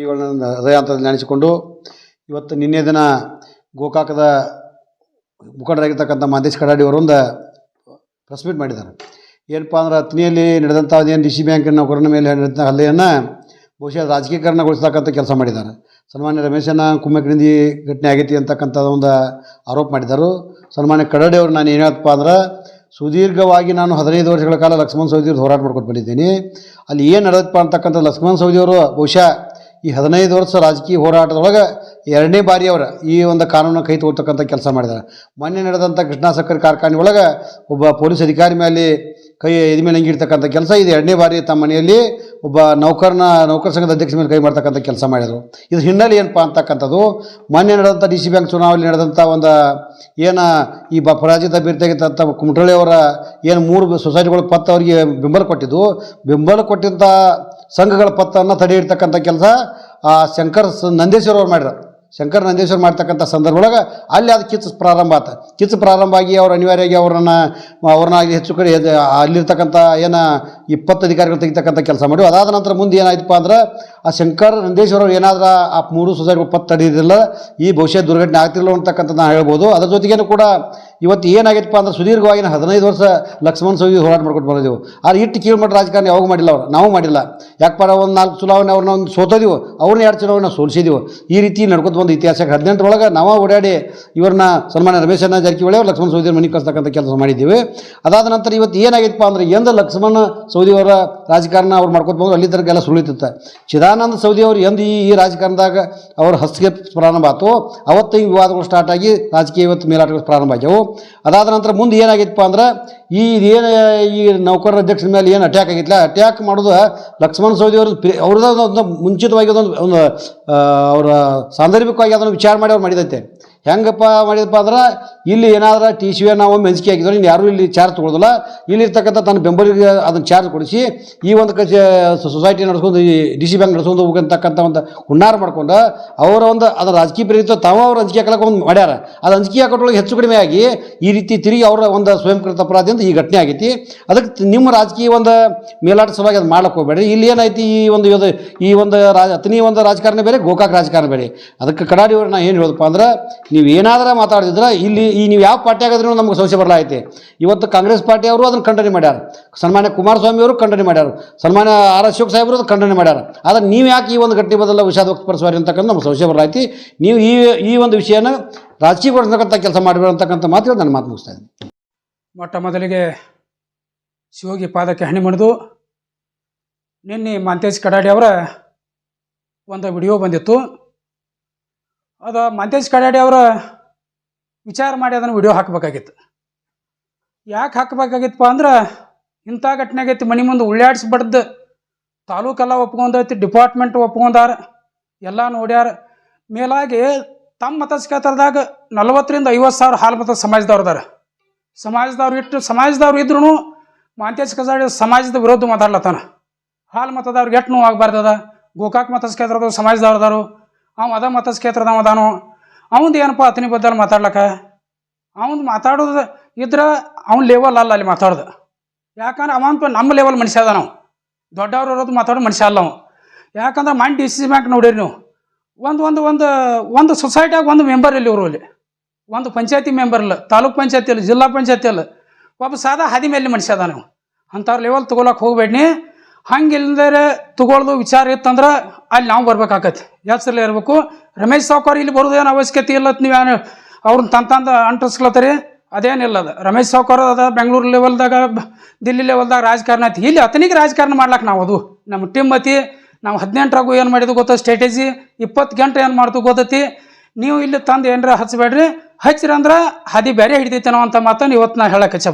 ಇವುಗಳನ್ನ ಹೃದಯ ಅಂತ ನೆನೆಸಿಕೊಂಡು ಇವತ್ತು ನಿನ್ನೆ ದಿನ ಗೋಕಾಕದ ಮುಖಂಡರಾಗಿರ್ತಕ್ಕಂಥ ಮಾದೇಶ್ ಕಡಾಡಿ ಅವರೊಂದು ಪ್ರೆಸ್ ಮೀಟ್ ಮಾಡಿದ್ದಾರೆ. ಏನಪ್ಪ ಅಂದ್ರೆ ಹತ್ತನೆಯಲ್ಲಿ ನಡೆದಂಥ ಏನು ಡಿ ಸಿ ಬ್ಯಾಂಕಿನ ನೌಕರನ ಮೇಲೆ ನಡೆದಂಥ ಹಲ್ಲೆಯನ್ನು ಬಹುಶಃ ರಾಜಕೀಕರಣಗೊಳಿಸ್ತಕ್ಕಂಥ ಕೆಲಸ ಮಾಡಿದ್ದಾರೆ. ಸನ್ಮಾನ್ಯ ರಮೇಶನ ಕುಮ್ಮಕ್ಕಿನಿಂದ ಘಟನೆ ಆಗೈತಿ ಅಂತಕ್ಕಂಥ ಒಂದು ಆರೋಪ ಮಾಡಿದರು. ಸನ್ಮಾನ್ಯ ಕಡಾಡಿ ಅವರು ನಾನು ಏನು ಹೇಳ್ತಪ್ಪ ಅಂದ್ರೆ ಸುದೀರ್ಘವಾಗಿ ನಾನು 15 ವರ್ಷಗಳ ಕಾಲ ಲಕ್ಷ್ಮಣ್ ಸವದಿಯವ್ರು ಹೋರಾಟ ಮಾಡ್ಕೊಂಡು ಬಂದಿದ್ದೀನಿ. ಅಲ್ಲಿ ಏನು ನಡೆದಪ್ಪ ಅಂತಕ್ಕಂಥ ಲಕ್ಷ್ಮಣ್ ಸವದಿಯವರು ಬಹುಶಃ ಈ 15 ವರ್ಷ ರಾಜಕೀಯ ಹೋರಾಟದೊಳಗೆ 2ನೇ ಬಾರಿ ಅವರು ಈ ಒಂದು ಕಾನೂನನ್ನು ಕೈ ತೊಗೊಳ್ತಕ್ಕಂಥ ಕೆಲಸ ಮಾಡಿದ್ದಾರೆ. ಮೊನ್ನೆ ನಡೆದಂಥ ಕೃಷ್ಣಾ ಸಕ್ಕರೆ ಕಾರ್ಖಾನೆ ಒಳಗೆ ಒಬ್ಬ ಪೊಲೀಸ್ ಅಧಿಕಾರಿ ಮೇಲೆ ಕೈ ಎದ ಮೇಲೆ ಹಂಗಿರ್ತಕ್ಕಂಥ ಕೆಲಸ ಇದು 2ನೇ ಬಾರಿ ತಮ್ಮ ಮನೆಯಲ್ಲಿ ಒಬ್ಬ ನೌಕರ ಸಂಘದ ಅಧ್ಯಕ್ಷ ಮೇಲೆ ಕೈ ಮಾಡ್ತಕ್ಕಂಥ ಕೆಲಸ ಮಾಡಿದರು. ಇದು ಹಿನ್ನೆಲೆ ಏನಪ್ಪ ಅಂತಕ್ಕಂಥದ್ದು ಮೊನ್ನೆ ನಡೆದಂಥ ಡಿ ಸಿ ಬ್ಯಾಂಕ್ ಚುನಾವಣೆ ನಡೆದಂಥ ಒಂದು ಏನು ಈ ಪರಾಜಿತ ಅಭ್ಯರ್ಥಿಯಾಗಿದ್ದಂಥ ಕುಮಟಳ್ಳಿ ಅವರ ಏನು 3 ಸೊಸೈಟಿಗಳ ಪತ್ತ ಅವರಿಗೆ ಬೆಂಬಲ ಕೊಟ್ಟಿದ್ದು, ಬೆಂಬಲ ಕೊಟ್ಟಂಥ ಸಂಘಗಳ ಪತ್ತನ್ನು ತಡೆ ಇಡ್ತಕ್ಕಂಥ ಕೆಲಸ ಶಂಕರ್ ನಂದೇಶ್ವರ ಅವ್ರು ಮಾಡಿದ್ರು. ಶಂಕರ್ ನಂದೇಶ್ವರ್ ಮಾಡ್ತಕ್ಕಂಥ ಸಂದರ್ಭದೊಳಗೆ ಅಲ್ಲಿ ಅದು ಕಿಚ್ಚು ಪ್ರಾರಂಭ ಆಯ್ತು. ಕಿಚ್ಚು ಪ್ರಾರಂಭ ಆಗಿ ಅವ್ರು ಅನಿವಾರ್ಯವಾಗಿ ಅವ್ರನ್ನ ಹೆಚ್ಚು ಕಡೆ ಅಲ್ಲಿರ್ತಕ್ಕಂಥ ಏನು 20 ಅಧಿಕಾರಿಗಳು ತೆಗಿತಕ್ಕಂಥ ಕೆಲಸ ಮಾಡಿ ಅದಾದ ನಂತರ ಮುಂದೆ ಏನಾಯ್ತಪ್ಪ ಅಂದ್ರೆ ಆ ಶಂಕರ್ ನಂದೇಶ್ವರ ಅವ್ರು ಏನಾದರೂ ಆ 3 ಸೊಸೈಟಿಗಳು ಪತ್ತು ತಡೆದಿರಲಿಲ್ಲ ಈ ಬಹುಶಃ ದುರ್ಘಟನೆ ಆಗ್ತಿರಲಿಲ್ಲ ಅಂತಕ್ಕಂಥದ್ದು ನಾನು ಹೇಳ್ಬೋದು. ಅದ್ರ ಜೊತೆಗೇನು ಕೂಡ ಇವತ್ತು ಏನಾಗಿತ್ತಪ್ಪ ಅಂದ್ರೆ ಸುದೀರ್ಘವಾಗಿ 15 ವರ್ಷ ಲಕ್ಷ್ಮಣ್ ಸವದಿ ಹೋರಾಟ ಮಾಡ್ಕೊಂಡು ಬಂದಿದ್ದೆವು. ಆದ್ರೆ ಇಟ್ಟು ಕೀಳ್ಮಟ್ಟ ರಾಜಕಾರಣ ಯಾವಾಗ ಮಾಡಿಲ್ಲ ಅವರು, ನಾವು ಮಾಡಿಲ್ಲ. ಯಾಕಪ್ಪ ಒಂದು 4 ಚುನಾವಣೆ ಅವ್ರನ್ನ ಒಂದು ಸೋತೋದಿವು, ಅವ್ರನ್ನ 2 ಚುನಾವಣೆ ಸೋಲಿಸಿದೆವು. ಈ ರೀತಿ ನಡ್ಕೊತ ಒಂದು ಇತಿಹಾಸಕ್ಕೆ 18ರೊಳಗೆ ನಾವು ಓಡಾಡಿ ಇವ್ರನ್ನ ಸನ್ಮಾನ್ಯ ರಮೇಶನ ಜಾರಕಿಹೊಳಿ ಅವರು ಲಕ್ಷ್ಮಣ್ ಸವದಿ ಮನೆ ಕಳಿಸ್ತಕ್ಕಂಥ ಕೆಲಸ ಮಾಡಿದ್ದೀವಿ. ಅದಾದ ನಂತರ ಇವತ್ತು ಏನಾಗಿತ್ತಪ್ಪ ಅಂದ್ರೆ ಎಂದು ಲಕ್ಷ್ಮಣ್ ಸವದಿ ಅವರ ರಾಜಕಾರಣ ಅವ್ರು ಮಾಡ್ಕೊತ ಬಂದ್ರು ಅಲ್ಲಿ ತನಕ ಎಲ್ಲ ಸುಳಿತಿತ್ತು. ಚಿದಾನಂದ ಸವದಿ ಅವರು ಎಂದು ಈ ರಾಜಕಾರಣದಾಗ ಅವ್ರ ಹಸ್ತಕ್ಷೇಪ ಪ್ರಾರಂಭ ಆಯ್ತು, ಅವತ್ತು ಈ ವಿವಾದಗಳು ಸ್ಟಾರ್ಟ್ ಆಗಿ ರಾಜಕೀಯ ಇವತ್ತು ಮೇಲಾಟಗಳು ಪ್ರಾರಂಭ ಆಗ್ಯಾವು. ಅದಾದ ನಂತರ ಮುಂದೆ ಏನಾಗಿತ್ತಪ್ಪ ಅಂದ್ರೆ ಈ ನೌಕರರ ಅಧ್ಯಕ್ಷರ ಮೇಲೆ ಏನು ಅಟ್ಯಾಕ್ ಆಗಿತ್ತಲ್ಲ, ಅಟ್ಯಾಕ್ ಮಾಡೋದು ಲಕ್ಷ್ಮಣ್ ಸವದಿ ಅವ್ರದ್ದು ಒಂದು ಮುಂಚಿತವಾಗಿ ಒಂದು ಅವರ ಸಾಂದರ್ಭಿಕವಾಗಿ ಅದನ್ನು ವಿಚಾರ ಮಾಡಿ ಅವ್ರು ಮಾಡಿದೈತೆ. ಹೆಂಗಪ್ಪ ಮಾಡಿದಪ್ಪ ಅಂದ್ರೆ ಇಲ್ಲಿ ಏನಾದರೂ ಟಿ ಸಿ ನಾವು ಮೆಂಚಿಕೆ ಹಾಕಿದ್ರು ಇನ್ನು ಯಾರೂ ಇಲ್ಲಿ ಚಾರ್ಜ್ ತೊಗೊಳ್ಳೋದಿಲ್ಲ, ಇಲ್ಲಿರ್ತಕ್ಕಂಥ ತನ್ನ ಬೆಂಬಲಿಗೆ ಅದನ್ನು ಚಾರ್ಜ್ ಕೊಡಿಸಿ ಈ ಒಂದು ಸೊಸೈಟಿ ನಡೆಸ್ಕೊಂಡು ಈ ಡಿ ಸಿ ಬ್ಯಾಂಕ್ ನಡೆಸ್ಕೊಂಡು ಹೋಗಂತಕ್ಕಂಥ ಒಂದು ಹುನ್ನಾರ ಮಾಡ್ಕೊಂಡು ಅವರ ಒಂದು ಅದರ ರಾಜಕೀಯ ಪ್ರೇರಿತ ತಾವು ಅವ್ರ ಅಂಜಿಕೆ ಹಾಕಕ್ಕೆ ಒಂದು ಮಾಡ್ಯಾರ. ಅದು ಅಂಜಿಕೆ ಹಾಕೋದ್ರೊಳಗೆ ಹೆಚ್ಚು ಕಡಿಮೆ ಆಗಿ ಈ ರೀತಿ ತಿರುಗಿ ಅವರ ಒಂದು ಸ್ವಯಂಕೃತ ಅಪರಾಧದಿಂದ ಈ ಘಟನೆ ಆಗೈತಿ. ಅದಕ್ಕೆ ನಿಮ್ಮ ರಾಜಕೀಯ ಒಂದು ಮೇಲಾಟ ಸಲುವಾಗಿ ಅದು ಮಾಡ್ಲಿಕ್ಕೆ ಹೋಗಬೇಡ್ರಿ. ಇಲ್ಲಿ ಏನೈತಿ ಈ ಒಂದು ಅತನಿ ಒಂದು ರಾಜಕಾರಣ ಬೇರೆ, ಗೋಕಾಕ್ ರಾಜಕಾರಣ ಬೇರೆ. ಅದಕ್ಕೆ ಕಡಾಡಿ ಅವ್ರು ನಾ ಏನು ಹೇಳೋದಪ್ಪ ಅಂದ್ರೆ ನೀವು ಏನಾದರೂ ಮಾತಾಡಿದ್ರೆ ಇಲ್ಲಿ ನೀವು ಯಾವ ಪಾರ್ಟಿ ಆಗಿದ್ರೂ ನಮ್ಗೆ ಸಂಶಯ ಬರಲಾಯ್ತು. ಇವತ್ತು ಕಾಂಗ್ರೆಸ್ ಪಾರ್ಟಿ ಅವರು ಅದನ್ನು ಖಂಡನೆ ಮಾಡ್ಯಾರ, ಸನ್ಮಾನ್ಯ ಕುಮಾರಸ್ವಾಮಿ ಅವರು ಖಂಡನೆ ಮಾಡ್ಯಾರ, ಸನ್ಮಾನ್ಯ ಆರ್ ಅಶೋಕ್ ಸಾಹೇಬರು ಅದನ್ನು ಖಂಡನೆ ಮಾಡ್ಯಾರ. ಆದರೆ ನೀವು ಯಾಕೆ ಈ ಒಂದು ಘಟನೆ ಬದಲ ವಿಷಾದ ವ್ಯಕ್ತಪಡಿಸುವಾರಿ ಅಂತಕ್ಕಂಥ ನಮ್ಗೆ ಸಂಶಯ ಬರಲಾಯ್ತು. ನೀವು ಈ ಒಂದು ವಿಷಯನ ರಾಜಕೀಯಗೊಳಿಸ್ತಕ್ಕಂಥ ಕೆಲಸ ಮಾಡಬೇಡ ಅಂತಕ್ಕಂಥ ಮಾತು ನಾನು ಮಾತು ಮುಗಿಸ್ತಾ ಇದ್ದೀನಿ. ಮೊಟ್ಟ ಮೊದಲಿಗೆ ಶಿವೋಗಿ ಪಾದಕ್ಕೆ ಹಣಿ ಮಾಡಿದು ನಿನ್ನೆ ಮಾಂತೇಶ್ ಕಡಾಡಿ ಅವರ ಒಂದು ವಿಡಿಯೋ ಬಂದಿತ್ತು. ಅದು ಮಾಂತೇಶ್ ಕಡಾಡಿ ಅವರ ವಿಚಾರ ಮಾಡಿ ಅದನ್ನು ವಿಡಿಯೋ ಹಾಕಬೇಕಾಗಿತ್ತು. ಯಾಕೆ ಹಾಕಬೇಕಾಗಿತ್ತಪ್ಪ ಅಂದ್ರೆ ಇಂಥ ಘಟನೆ ಆಗೈತಿ, ಮನೆ ಮುಂದೆ ಉಳ್ಳಾಡಿಸ್ಬಾರ್ದು. ತಾಲೂಕೆಲ್ಲ ಒಪ್ಕೊಂಡೈತಿ, ಡಿಪಾರ್ಟ್ಮೆಂಟ್ ಒಪ್ಕೊಂಡಾರ, ಎಲ್ಲ ನೋಡ್ಯಾರ. ಮೇಲಾಗಿ ತಮ್ಮ ಮತಕ್ಷೇತ್ರದಾಗ 40,000 50,000 ಹಾಲು ಮತ ಸಮಾಜದವ್ರದಾರ. ಸಮಾಜದವ್ರು ಇದ್ರೂ ಮಾಂತೇಶ್ ಕಡಾಡಿ ಸಮಾಜದ ವಿರೋಧ ಮಾತಾಡ್ಲತ್ತಾನ. ಹಾಲು ಮತದವ್ರಿಗೆ ಎಷ್ಟು ನೋವು ಆಗಬಾರ್ದದ. ಗೋಕಾಕ್ ಮತಕ್ಷೇತ್ರದವ್ರು ಸಮಾಜದವ್ರದಾರು, ಅದ ಮತಕ್ಷೇತ್ರದವ ಅದಾನು. ಅವಂದು ಏನಪ್ಪ ಅತನಿ ಬದ್ದಲ್ ಮಾತಾಡ್ಲಕ್ಕ, ಅವಂದು ಮಾತಾಡೋದು ಇದ್ರೆ ಅವ್ನ ಲೆವೆಲ್ ಅಲ್ಲ ಅಲ್ಲಿ ಮಾತಾಡೋದು. ಯಾಕಂದ್ರೆ ಅವಂತ ನಮ್ಮ ಲೆವೆಲ್ ಮನುಷ್ಯ ಅದ, ನಾವು ದೊಡ್ಡವ್ರು ಇರೋದು ಮಾತಾಡೋ ಮನುಷ್ಯ ಅಲ್ಲ ನಾವು. ಯಾಕಂದ್ರೆ ಮೈಂಡ್ ಡಿ ಸಿ ಬ್ಯಾಂಕ್ ನೋಡಿರಿ ನೀವು, ಒಂದು ಸೊಸೈಟಿಯಾಗ ಒಂದು ಮೆಂಬರ್ ಇಲ್ಲಿ ಇವರು, ಅಲ್ಲಿ ಒಂದು ಪಂಚಾಯತಿ ಮೆಂಬರ್ ಇಲ್ಲ, ತಾಲೂಕ್ ಪಂಚಾಯತಿ ಇಲ್ಲ, ಜಿಲ್ಲಾ ಪಂಚಾಯತಿ ಇಲ್ಲ, ಒಬ್ಬ ಸಾದಾ ಹದಿ ಮೇಲೆ ಮನುಷ್ಯ ಅದ. ನೀವು ಅಂಥವ್ರ ಲೆವೆಲ್ ತೊಗೊಳಕ್ಕೆ ಹೋಗ್ಬೇಡ್ನಿ. ಹಂಗಿಲ್ಲದೆ ತಗೊಳ್ದು ವಿಚಾರ ಇತ್ತಂದ್ರೆ ಅಲ್ಲಿ ನಾವು ಬರ್ಬೇಕಾಕತಿ, ಹೆಸರಲ್ಲಿ ಇರಬೇಕು. ರಮೇಶ್ ಸಾವ್ಕಾರ್ ಇಲ್ಲಿ ಬರೋದೇನು ಅವಶ್ಯಕತೆ ಇಲ್ಲ, ನೀವೇನು ಅವ್ರನ್ನ ತಂದು ಅಂಟಿಸ್ಲತ್ತರಿ, ಅದೇನಿಲ್ಲ. ಅದು ರಮೇಶ್ ಸಾವ್ಕಾರ್ ಅದ ಬೆಂಗಳೂರು ಲೆವೆಲ್ದಾಗ, ದಿಲ್ಲಿ ಲೆವೆಲ್ದಾಗ ರಾಜಕಾರಣ ಐತಿ. ಇಲ್ಲಿ ಅತನಿಗೆ ರಾಜಕಾರಣ ಮಾಡ್ಲಾಕ ನಾವು ಅದು ನಮ್ಮ ಟೀಮ್ ಐತಿ. ನಾವು 18ರಾಗೂ ಏನು ಮಾಡಿದ್ದು ಗೊತ್ತ, ಸ್ಟ್ರಾಟಜಿ 20 ಗಂಟೆ ಏನು ಮಾಡ್ತು ಗೊತ್ತೈತಿ. ನೀವು ಇಲ್ಲಿ ತಂದು ಏನರ ಹಚ್ಚಬೇಡ್ರಿ, ಹಚ್ಚಿರಂದ್ರೆ ಹದಿ ಬೇರೆ ಹಿಡಿತೈತೆ ಅನ್ನೋ ಅಂತ ಮಾತನ್ನು ಇವತ್ತು ನಾ ಹೇಳಕ್ಕೆ ಇಚ್ಛೆ.